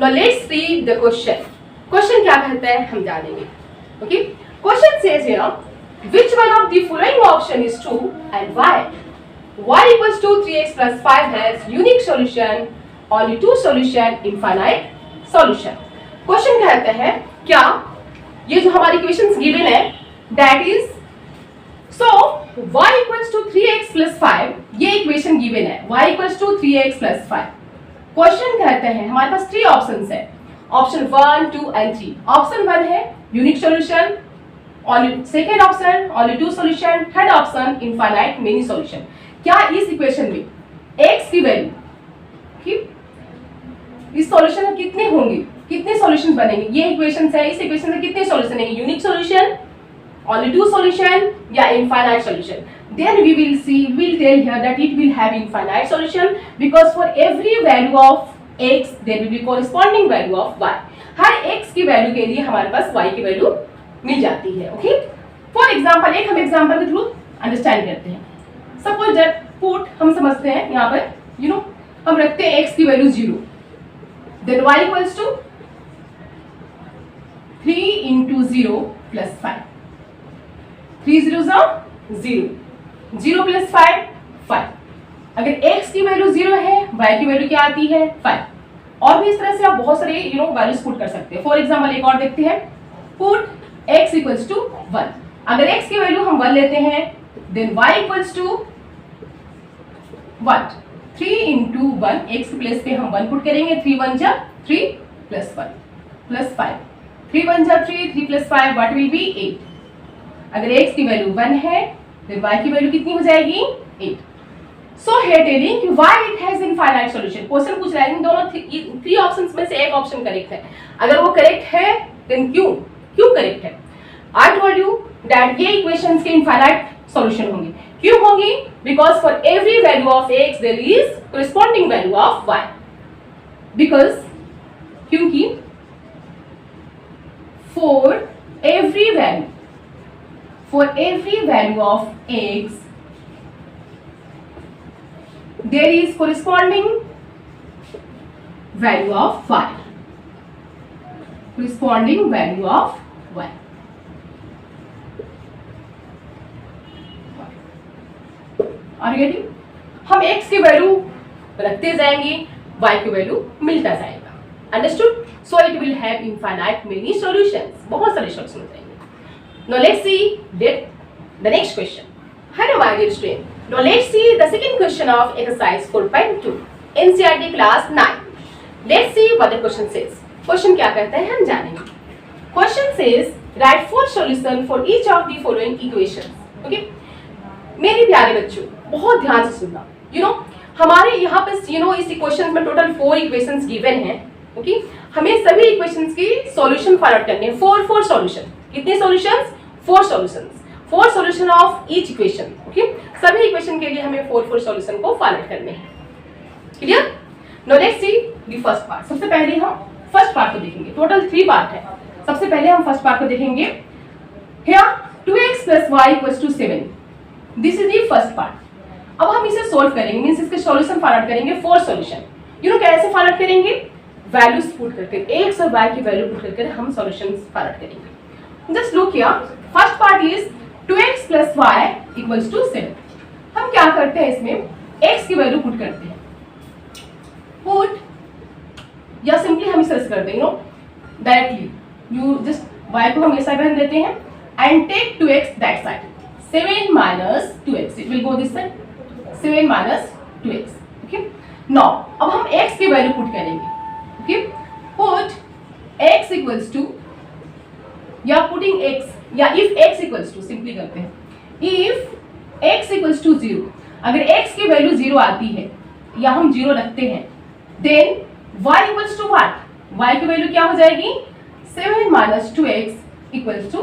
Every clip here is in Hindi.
Now let's read the question. Question क्या कहता है हम जानेंगे. Okay. Question says here, which one of the following option is true and why? Y equals to 3x plus 5 has unique solution, only two solution, infinite solution. Question कहता है क्या ये जो हमारी इक्वेशंस गिवन है that is so y equals to 3x plus 5 ये इक्वेशन गिवन है y equals to 3x plus 5. Question कहते हैं हमारे पास 3 ऑप्शंस है. Option 1, 2 and 3. ऑप्शन 1 है unique solution, only second option only two solution, third option infinite many solution. क्या इस इक्वेशन में x की वैल्यू इस सॉल्यूशन में कितने होंगे, कितने सॉल्यूशन बनेंगे. ये इक्वेशन है, इस इक्वेशन में कितने सॉल्यूशन है, unique solution, only two solution या infinite solution. Then we will see, we'll tell here that it will have infinite solution because for every value of x there will be corresponding value of y. Her x की वैल्यू के लिए हमारे पास y की वैल्यू मिल जाती है. ओके, फॉर एग्जांपल एक हम एग्जांपल के थ्रू अंडरस्टैंड करते हैं. सपोज दैट पुट हम समझते हैं यहाँ पर हम रखते हैं x की value 0, then y equals to 3 into 0 plus 5. 3 zeros are 0, 0 plus 5 5. अगर x की वैल्यू 0 है, y की वैल्यू क्या आती है 5. और भी इस तरह से आप बहुत सारे वैल्यूज पुट कर सकते हैं. फॉर एग्जांपल एक और देखते हैं. Put x equals to 1. अगर x की वैल्यू हम 1 लेते हैं then y equals to what 3 into 1. x के प्लेस पे हम 1 पुट करेंगे. 3 1 जा 3 plus 1 plus 5. 3 1 जा 3, 3 plus 5 व्हाट विल बी 8. अगर x की वैल्यू 1 है फिर y की वैल्यू कितनी हो जाएगी 8. सो हियर टेलिंग कि why it has infinite solution. Question पूछ रहा है इन दोनों 3 ऑप्शंस में से एक ऑप्शन करेक्ट है. अगर वो करेक्ट है देन क्यों करेक्ट है. आई टोल्ड यू दैट ये इक्वेशंस के इनफाइनाइट सॉल्यूशन होंगे. क्यों होंगी? Because for every value of x there is corresponding value of y. Because क्योंकि for every value of x there is corresponding value of y. Corresponding value of y. Are you getting? हम x की वैल्यू रखते जाएंगे, y की वैल्यू मिलता जाएगा. Understood? So it will have infinite many solutions. बहुत सारे सॉल्यूशन हो जाएंगे. Now let's see the next question. Hello my dear student. Now let's see the second question of exercise 4.2 NCERT class 9. Let's see what the question says. Question क्या कहता है हम जानेंगे. Question says write 4 solution for each of the following equations. Okay? मेरे प्यारे बच्चों बहुत ध्यान से सुनना. हमारे यहाँ पे इस इक्वेशन में टोटल 4 इक्वेशंस गिवन हैं. ओके, हमें सभी इक्वेशंस की सॉल्यूशन फाइंड आउट करने हैं. 4 सॉल्यूशन. कितने solutions? 4 solutions. 4 solution of each equation. Okay, सभी इक्वेशन के लिए हमें 4 सॉल्यूशन को फाइंड आउट करने हैं. Clear? Now let's see the first part. सबसे पहले हम फर्स्ट पार्ट को देखेंगे. टोटल 3 पार्ट है. सबसे पहले हम फर्स्ट पार्ट को देखेंगे. Here 2x + y = 7. This is the first part. अब हम इसे सोल्व करेंगे, मींस इसके सॉल्यूशन फाइंड आउट करेंगे. 4 सॉल्यूशन. कैसे फाइंड आउट करेंगे? वैल्यूज पुट करके x और y की वैल्यू पुट करके हम सॉल्यूशंस फाइंड आउट करेंगे. Just look here. First part is 2x + y = 7. हम क्या करते हैं इसमें x की वैल्यू पुट करते हैं. पुट या सिंपली हम इसे कर देंगे डायरेक्टली. यू जस्ट y को हम इस साइड रख देते हैं and take 2x that side. 7 - 2x it will go this side. 7 - 2x. Okay, now अब हम x की वैल्यू पुट करेंगे. Okay, put x equals to या putting x या if x equals to simply करते हैं. if x equals to 0, अगर x की वैल्यू 0 आती है या हम 0 रखते हैं then y equals to what? y की वैल्यू क्या हो जाएगी? 7 - 2x equals to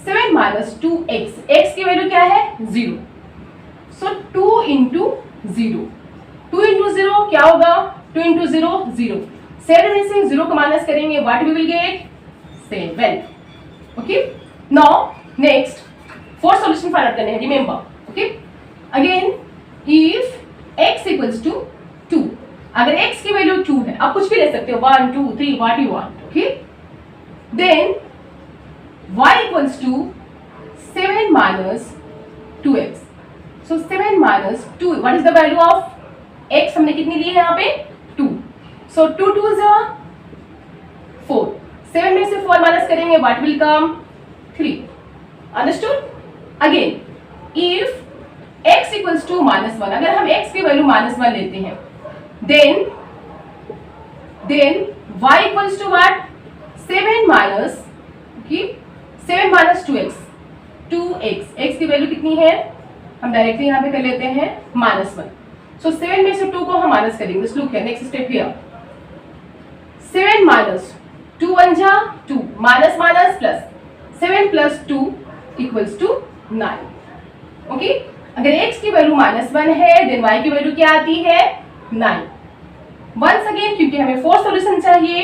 7 - 2x. x की वैल्यू क्या है? 0. so 2 into 0. 2 into 0 क्या होगा? 2 into 0 0. 7 में से 0 को माइनस करेंगे, what we will get? 7. Okay, now next 4 solution find out करने हैं. Remember. Okay, again if x equals to 2, अगर x की वैल्यू 2 है, आप कुछ भी ले सकते हो, 1 2 3 what you want, okay. Then y equals to 7 minus 2x। So 7 minus 2, what is the value of x? हमने कितनी ली है यहाँ पे? 2। सो 2 2 is 4। 7 में से 4 माइनस करेंगे, what will come? 3। Understood? Again if x equals to -1, अगर हम x की वैल्यू -1 लेते हैं, then y equals to what? 7 minus 2x। 2x, x की वैल्यू कितनी है? हम डायरेक्टली यहाँ पे कर लेते हैं -1। सो 7 में से 2 को हम माइनस करेंगे। Just look here, next step here. 7 minus 2 1 जा 2, minus minus plus, 7 plus 2 equals to 9, okay. अगर x की वैल्यू -1 है, देन y की वैल्यू क्या आती है? 9। वंस अगेन, क्योंकि हमें 4 सॉल्यूशन चाहिए,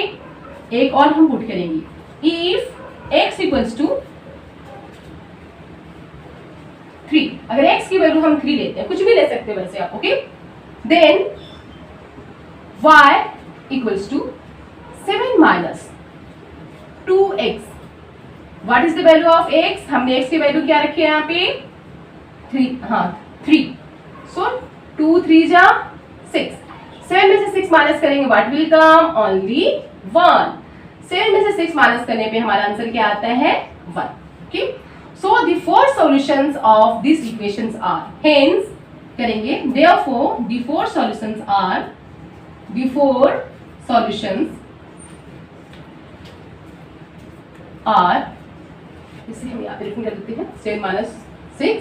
एक और हम पुट करेंगे। इफ x इक्वल्स टू 3, अगर x की वैल्यू हम 3 लेते हैं, कुछ भी ले सकते हैं वैसे आप, okay. Then y equals to 7 minus 2x। What is the value of x? हमने x की वैल्यू क्या रखी है यहाँ पे? 3, हाँ 3। सो 2 3 जा 6। 7 में से 6 माइनस करेंगे, व्हाट विल कम? ओनली 1। 7 में से 6 माइनस करने पे हमारा आंसर क्या आता है? 1, okay. So the 4 solutions of this equations are, hence करेंगे, therefore the 4 solutions are, the 4 solutions are, इसे हम यहाँ पे लिखने कर देते हैं 7 माइनस 6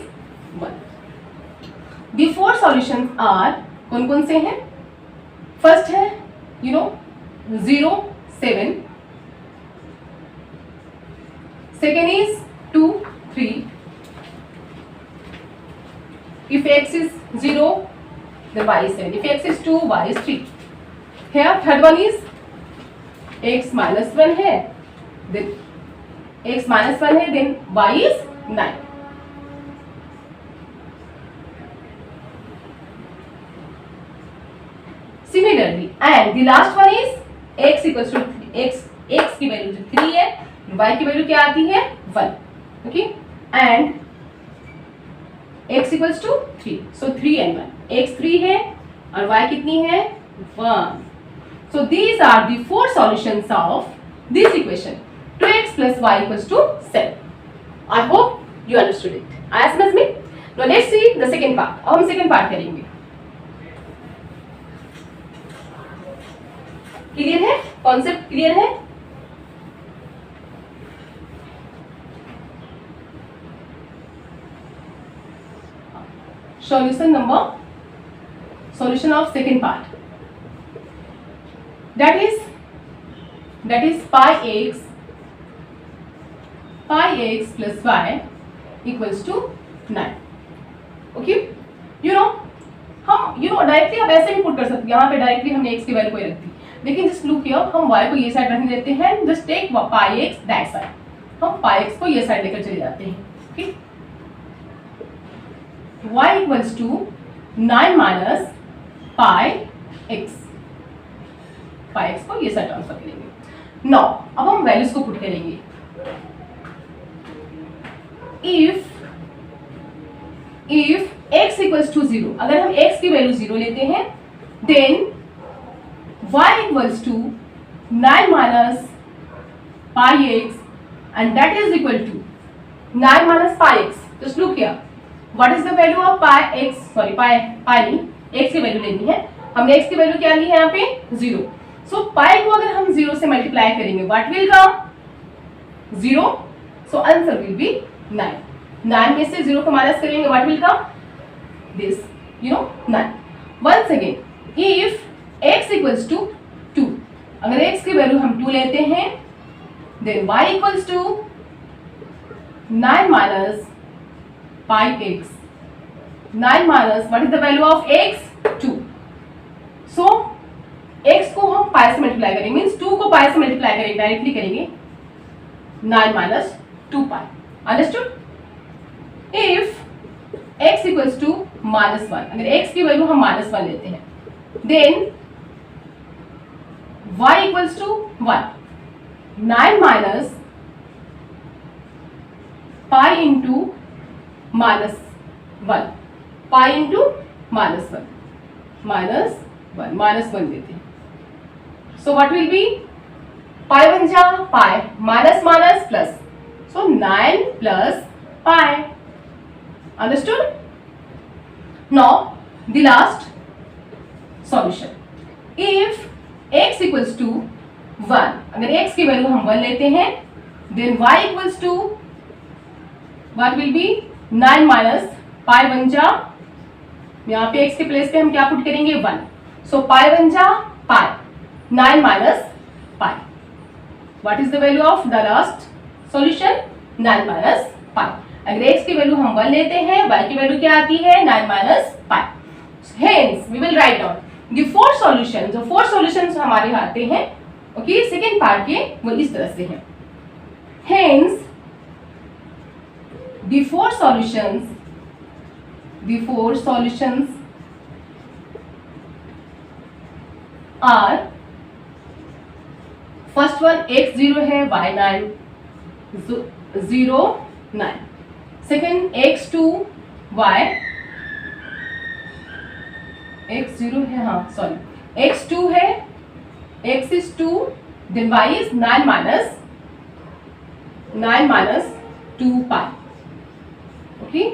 1। The 4 solutions are, कौन कौन से हैं? फर्स्ट है 0 7, second is 2 3, if x is 0 then y is 7, if x is 2 y is 3। here third one is x minus 1 है, then x minus 1 है, then y is 9। Similarly, and the last one is x equals to x की वैल्यू जो 3 है, y की वैल्यू क्या आती है? 1, okay. And x equals to 3, so 3 and 1, x 3 है और y कितनी है? 1। so these are the 4 solutions of this equation, 2x plus y equals to 7। I hope you understood it। आया समझ में? Now let's see the second part। अब हम second part करेंगे। क्लियर है? कॉन्सेप्ट क्लियर है? solution of second part, that is pi x plus y equals to 9, okay। हम डायरेक्टली आप ऐसे भी पुट कर सकते हैं, यहाँ पे डायरेक्टली हमने x की वैल्यू कोई रख दी, लेकिन जस्ट लुक हियर, हम y को ये साइड रखने देते हैं, just take pi x that side, हम पाई एक्स को ये साइड लेकर चले जाते हैं, ठीक। y equals to 9 minus pi x को ये साइड ट्रांसफर करेंगे। नाउ अब हम वैल्यूज को पुट करेंगे। इफ x इक्वल्स टू 0, अगर हम x की वैल्यू 0 लेते हैं, then y equals to 9 minus pi x, and that is equal to 9 minus pi x। Just look here, what is the value of pi x? Sorry, pi नहीं, x की वैल्यू लेनी है, हमने x की वैल्यू क्या ली है यहाँ पे? 0। सो पाई को अगर हम 0 से मल्टीप्लाई करेंगे, what will come? 0। So answer will be 9। 9 में से 0 को माइनस करेंगे, what will come? This, 9। Once again, if x equals to 2, अगर x की वैल्यू हम 2 लेते हैं, then y equals to 9 minus pi x। 9 minus what is the value of x? 2। so x को हम पाई से मल्टीप्लाई करेंगे, मीन्स 2 को पाई से मल्टीप्लाई करेंगे, डायरेक्टली करेंगे 9 minus 2 pi। Understood? If x equals to -1, अगर x की वैल्यू हम -1 लेते हैं, then y equals to 1. 9 minus pi into minus 1. Pi into minus 1. Minus 1 देते हैं. So what will be? Pi 1 जा pi, minus plus. So 9 plus pi. Understood? Now the last solution. If x equals to 1, अगर x की वैल्यू हम 1 लेते हैं, then y equals to what will be? 9 minus pi 1 जा, यहाँ पे x के प्लेस पे हम क्या पुट करेंगे? 1. So pi 1 जा pi, 9 minus pi. What is the value of the last solution? 9 minus pi. अगर x की वैल्यू हम 1 लेते हैं, y की वैल्यू क्या आती है? 9 minus pi. Hence we will write down the 4 solutions. जो 4 solutions हमारे आते हैं, ओके, सेकेंड पार्ट के वो इस तरह से हैं. Hence the 4 solutions are, first one x 0 है, y 9, 0 9. Second x 2 y, x 0 है, हाँ सॉरी, x 2 है, x is 2, then y is 9 minus 2 pi. Okay,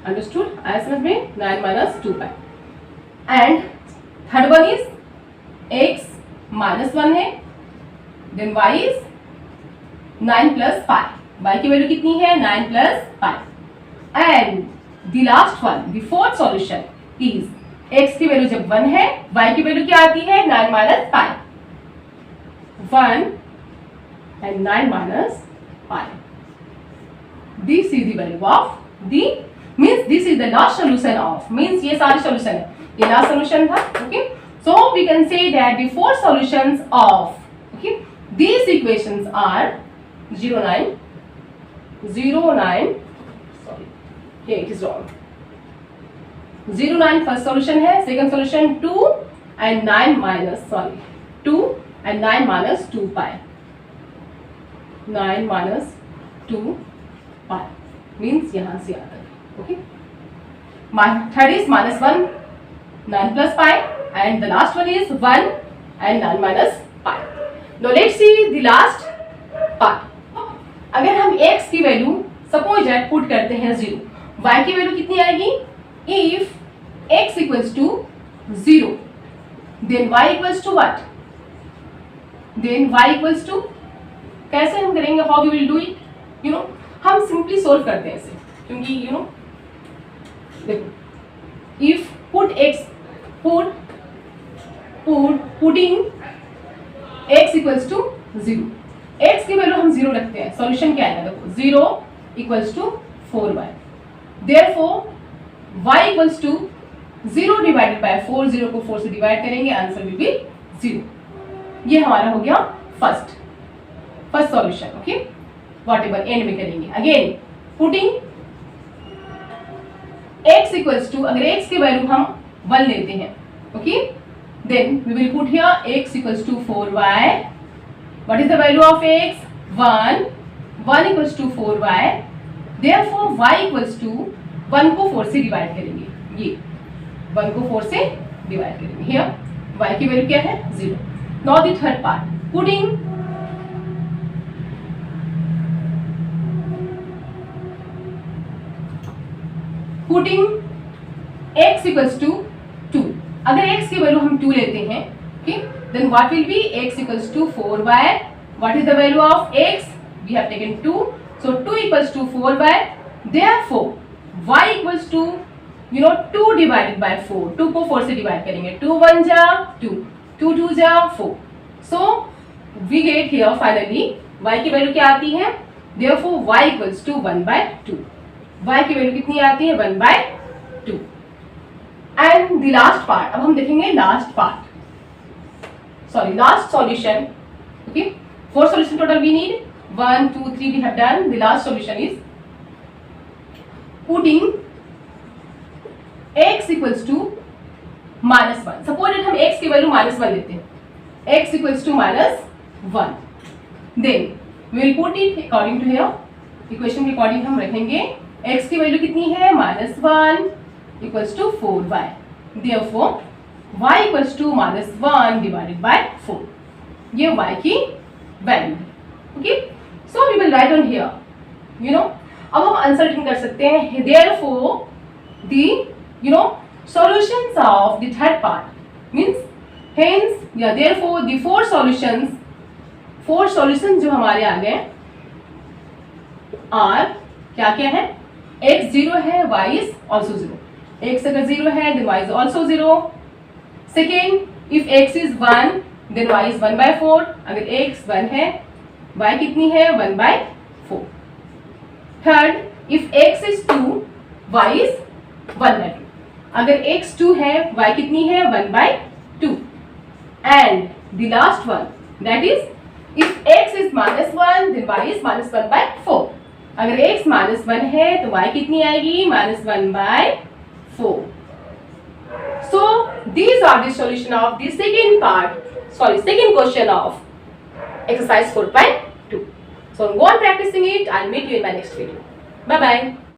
understood? आया समझ में? 9 minus 2 pi. And third one is x minus 1 है, then y is 9 plus pi. y की वैल्यू कितनी है? 9 plus pi. And the last one, the fourth solution is x की वैल्यू जब 1 है, y की वैल्यू क्या आती है? 9 minus pi. 1 and 9 minus pi. This is the value of the, means this is the last solution of, means ये सारे solution है, ये last solution था. Okay, so we can say that the 4 solutions of, okay, these equations are 0 9, sorry, here it is wrong. 0 9 first solution है, second solution 2 and 9 minus, sorry, 2 and 9 minus 2 pi. 9 minus 2 pi means यहाँ से आता है. Okay, third is minus 1 9 plus pi, and the last one is 1 and 9 minus pi. Now let's see the last part. अगर हम x की वैल्यू सपोज दैट पुट करते हैं 0, y की वैल्यू कितनी आएगी? If x equals to 0, then y equals to what? Then y equals to, कैसे हम करेंगे? How we will do it? You know, हम सिंपली सोल्व करते हैं इसे, क्योंकि you know, देखो, if putting x equals to 0, x की वैल्यू हम 0 रखते हैं, सॉल्यूशन क्या आएगा? देखो, 0 equals to 4y. Therefore y equals to 0 divided by 4, 0 को 4 से डिवाइड करेंगे, आंसर विल बी 0. ये हमारा हो गया first solution. Okay, whatever and में करेंगे. अगेन पुटिंग x equals to, अगर x की वैल्यू हम 1 लेते हैं, okay, then we will put here x equals to 4y. What is the value of x? 1 equals to 4y. Therefore y equals to 1 को 4 से डिवाइड करेंगे, ये 1 को 4 से डिवाइड करेंगे. हियर y की वैल्यू क्या है? 0. Now the third part, putting x equals to 2. अगर x की वैल्यू हम 2 लेते हैं, okay, then what will be? X equals to 4y. What is the value of x? We have taken 2, so 2 equals to 4y. Therefore y equals to, you know, 2 divided by 4. 2 को 4 से डिवाइड करेंगे, 2 1 जा 2, 2 2 जा 4. So we get here finally y की वैल्यू क्या आती है? Therefore y equals to 1 by 2. y की वैल्यू कितनी आती है? 1 by 2. And the last part, अब हम देखेंगे last part, sorry last solution. Okay, 4 solution total we need. 1 2 3 we have done. The last solution is putting x equals to -1. Suppose हम x की की वैल्यू -1 लेते हैं, x equals to -1, then we will put it according to here, equation के अकॉर्डिंग हम रखेंगे x की वैल्यू कितनी है, -1 equals to 4y, therefore y equals to -1 divided by 4, ये y की वैल्यू है। Okay, so we will write on here, you know, अब हम आंसर रिटर्न कर सकते हैं, therefore the solutions of the third part means hence या therefore the four solutions जो हमारे आ गए are क्या क्या है, x 0 है, y is also 0, x अगर 0 है then y is also 0, second if x is 1 then y is 1/4, अगर x 1 है y कितनी है, 1/4, third if x is 2 y is 1/2, अगर x 2 है y कितनी है, 1/2, and the last one that is if x is -1 then y is -1/4, अगर x -1 है तो y कितनी आएगी, -1/4। सो these are the solution of the second question of exercise 4.2. So go on practicing it. I'll meet you in my next video. Bye bye.